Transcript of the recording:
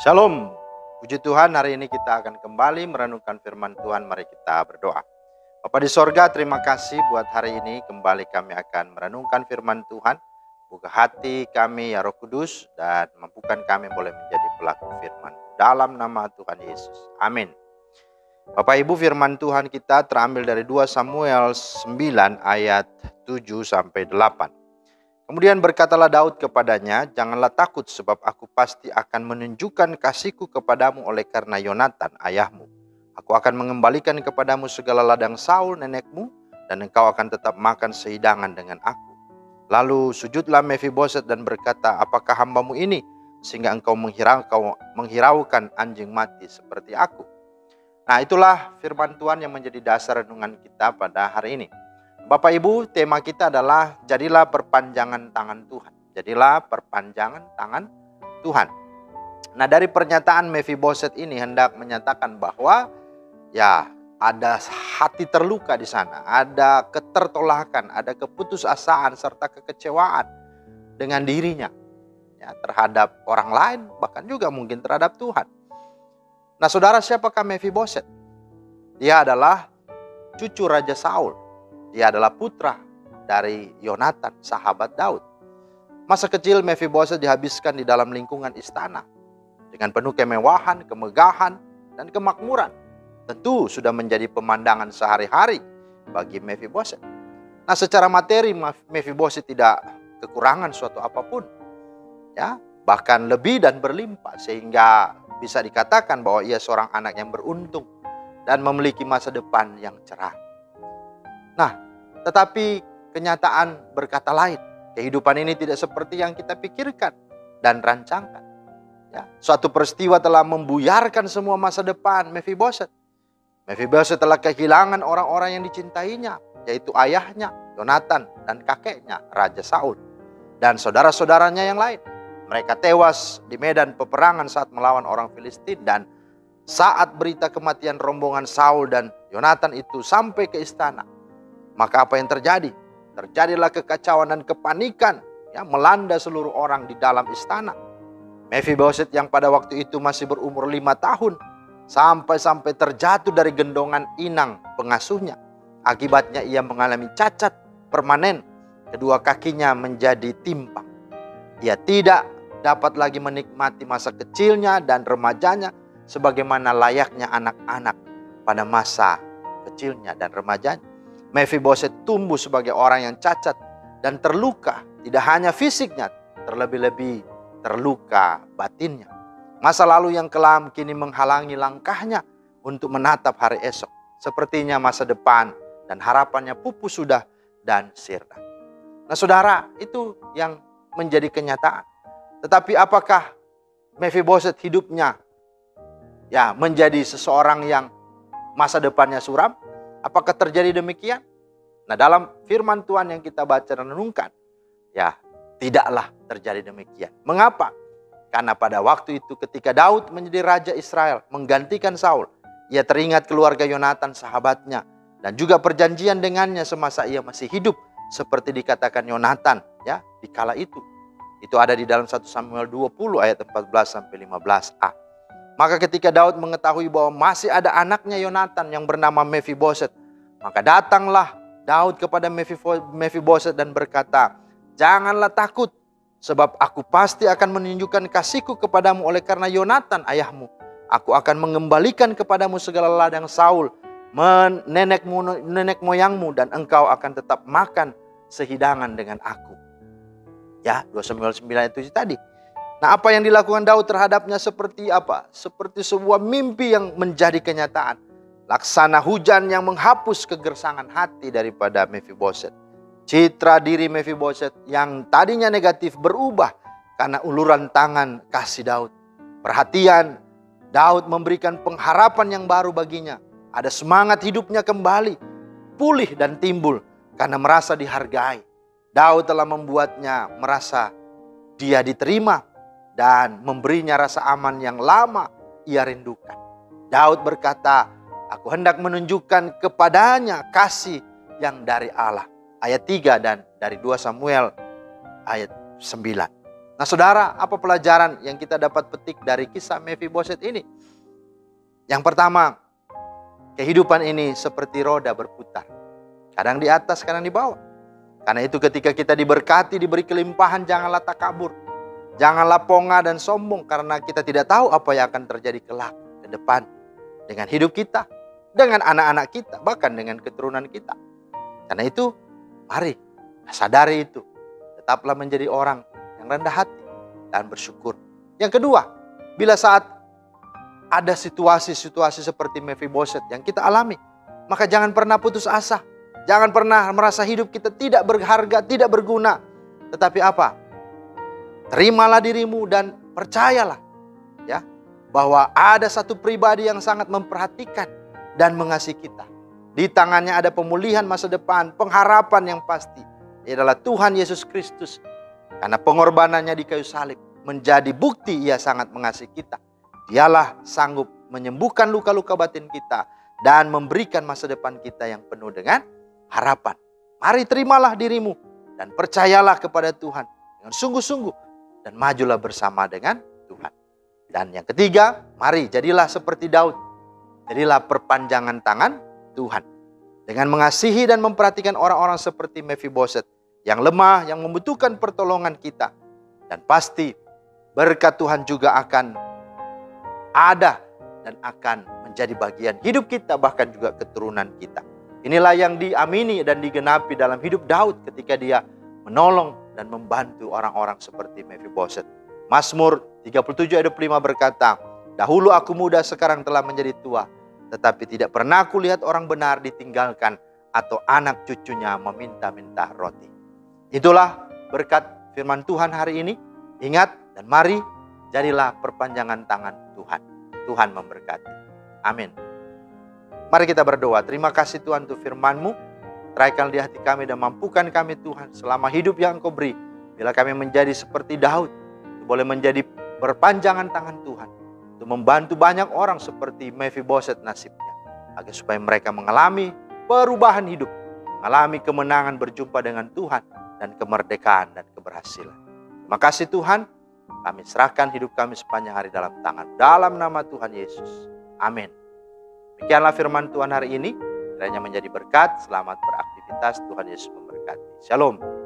Shalom, puji Tuhan, hari ini kita akan kembali merenungkan firman Tuhan. Mari kita berdoa. Bapa di sorga, terima kasih buat hari ini. Kembali kami akan merenungkan firman Tuhan. Buka hati kami ya Roh Kudus, dan mampukan kami boleh menjadi pelaku firman. Dalam nama Tuhan Yesus, amin. Bapak Ibu, firman Tuhan kita terambil dari 2 Samuel 9 ayat 7-8. Kemudian berkatalah Daud kepadanya, janganlah takut sebab aku pasti akan menunjukkan kasihku kepadamu oleh karena Yonatan ayahmu. Aku akan mengembalikan kepadamu segala ladang Saul nenekmu, dan engkau akan tetap makan sehidangan dengan aku. Lalu sujudlah Mephiboset dan berkata, apakah hambamu ini sehingga engkau menghiraukan anjing mati seperti aku? Nah, itulah firman Tuhan yang menjadi dasar renungan kita pada hari ini. Bapak Ibu, tema kita adalah jadilah perpanjangan tangan Tuhan. Jadilah perpanjangan tangan Tuhan. Nah, dari pernyataan Mephiboset ini hendak menyatakan bahwa ya ada hati terluka di sana, ada ketertolakan, ada keputusasaan serta kekecewaan dengan dirinya ya, terhadap orang lain, bahkan juga mungkin terhadap Tuhan. Nah, saudara, siapakah Mephiboset? Dia adalah cucu Raja Saul. Dia adalah putra dari Yonatan, sahabat Daud. Masa kecil Mephiboset dihabiskan di dalam lingkungan istana dengan penuh kemewahan, kemegahan, dan kemakmuran. Tentu sudah menjadi pemandangan sehari-hari bagi Mephiboset. Nah, secara materi Mephiboset tidak kekurangan suatu apapun, ya, bahkan lebih dan berlimpah, sehingga bisa dikatakan bahwa ia seorang anak yang beruntung dan memiliki masa depan yang cerah. Nah, tetapi kenyataan berkata lain. Kehidupan ini tidak seperti yang kita pikirkan dan rancangkan. Ya, suatu peristiwa telah membuyarkan semua masa depan Mephiboset. Mephiboset telah kehilangan orang-orang yang dicintainya, yaitu ayahnya, Yonatan, dan kakeknya, Raja Saul, dan saudara-saudaranya yang lain. Mereka tewas di medan peperangan saat melawan orang Filistin, dan saat berita kematian rombongan Saul dan Yonatan itu sampai ke istana, maka apa yang terjadi? Terjadilah kekacauan dan kepanikan ya, melanda seluruh orang di dalam istana. Mephiboset yang pada waktu itu masih berumur 5 tahun sampai terjatuh dari gendongan inang pengasuhnya. Akibatnya ia mengalami cacat permanen. Kedua kakinya menjadi timpang. Ia tidak dapat lagi menikmati masa kecilnya dan remajanya sebagaimana layaknya anak-anak pada masa kecilnya dan remajanya. Mephiboset tumbuh sebagai orang yang cacat dan terluka, tidak hanya fisiknya, terlebih-lebih terluka batinnya. Masa lalu yang kelam kini menghalangi langkahnya untuk menatap hari esok. Sepertinya masa depan dan harapannya pupus sudah dan sirna. Nah, saudara, itu yang menjadi kenyataan. Tetapi apakah Mephiboset hidupnya ya menjadi seseorang yang masa depannya suram? Apakah terjadi demikian? Nah, dalam firman Tuhan yang kita baca dan renungkan, ya tidaklah terjadi demikian. Mengapa? Karena pada waktu itu ketika Daud menjadi Raja Israel, menggantikan Saul, ia teringat keluarga Yonatan sahabatnya, dan juga perjanjian dengannya semasa ia masih hidup, seperti dikatakan Yonatan ya di kala itu. Itu ada di dalam 1 Samuel 20 ayat 14-15a. Maka ketika Daud mengetahui bahwa masih ada anaknya Yonatan yang bernama Mephiboset, maka datanglah Daud kepada Mephiboset dan berkata, janganlah takut, sebab aku pasti akan menunjukkan kasihku kepadamu oleh karena Yonatan ayahmu. Aku akan mengembalikan kepadamu segala ladang Saul, nenek moyangmu, dan engkau akan tetap makan sehidangan dengan aku. Ya, 2 Samuel 9 itu tadi. Nah, apa yang dilakukan Daud terhadapnya seperti apa? Seperti sebuah mimpi yang menjadi kenyataan. Laksana hujan yang menghapus kegersangan hati daripada Mephiboset. Citra diri Mephiboset yang tadinya negatif berubah karena uluran tangan kasih Daud. Perhatian, Daud memberikan pengharapan yang baru baginya. Ada semangat hidupnya kembali, pulih dan timbul karena merasa dihargai. Daud telah membuatnya merasa dia diterima dan memberinya rasa aman yang lama ia rindukan. Daud berkata, aku hendak menunjukkan kepadanya kasih yang dari Allah. Ayat 3 dan dari 2 Samuel ayat 9. Nah saudara, apa pelajaran yang kita dapat petik dari kisah Mephiboset ini? Yang pertama, kehidupan ini seperti roda berputar. Kadang di atas, kadang di bawah. Karena itu ketika kita diberkati, diberi kelimpahan, janganlah takabur. Janganlah pongah dan sombong, karena kita tidak tahu apa yang akan terjadi kelak ke depan. Dengan hidup kita, dengan anak-anak kita, bahkan dengan keturunan kita. Karena itu, mari sadari itu. Tetaplah menjadi orang yang rendah hati dan bersyukur. Yang kedua, bila saat ada situasi-situasi seperti Mephiboset yang kita alami, maka jangan pernah putus asa. Jangan pernah merasa hidup kita tidak berharga, tidak berguna. Tetapi apa? Terimalah dirimu dan percayalah ya, bahwa ada satu pribadi yang sangat memperhatikan dan mengasihi kita. Di tangannya ada pemulihan masa depan, pengharapan yang pasti. Ia adalah Tuhan Yesus Kristus. Karena pengorbanannya di kayu salib menjadi bukti ia sangat mengasihi kita. Dialah sanggup menyembuhkan luka-luka batin kita dan memberikan masa depan kita yang penuh dengan harapan. Mari terimalah dirimu dan percayalah kepada Tuhan dengan sungguh-sungguh dan majulah bersama dengan Tuhan. Dan yang ketiga, mari jadilah seperti Daud. Jadilah perpanjangan tangan Tuhan. Dengan mengasihi dan memperhatikan orang-orang seperti Mephiboset yang lemah, yang membutuhkan pertolongan kita. Dan pasti berkat Tuhan juga akan ada dan akan menjadi bagian hidup kita, bahkan juga keturunan kita. Inilah yang diamini dan digenapi dalam hidup Daud ketika dia menolong dan membantu orang-orang seperti Mephiboset. Mazmur 37 ayat 5 berkata, "Dahulu aku muda, sekarang telah menjadi tua, tetapi tidak pernah aku lihat orang benar ditinggalkan atau anak cucunya meminta-minta roti." Itulah berkat firman Tuhan hari ini. Ingat dan mari jadilah perpanjangan tangan Tuhan. Tuhan memberkati. Amin. Mari kita berdoa. Terima kasih Tuhan untuk firman-Mu. Teraikan di hati kami dan mampukan kami Tuhan selama hidup yang Engkau beri. Bila kami menjadi seperti Daud, boleh menjadi perpanjangan tangan Tuhan untuk membantu banyak orang seperti Mephiboset nasibnya, agar supaya mereka mengalami perubahan hidup, mengalami kemenangan berjumpa dengan Tuhan dan kemerdekaan dan keberhasilan. Terima kasih Tuhan, kami serahkan hidup kami sepanjang hari dalam tangan. Dalam nama Tuhan Yesus. Amin. Demikianlah firman Tuhan hari ini. Kiranya menjadi berkat. Selamat beraktivitas. Tuhan Yesus memberkati. Shalom.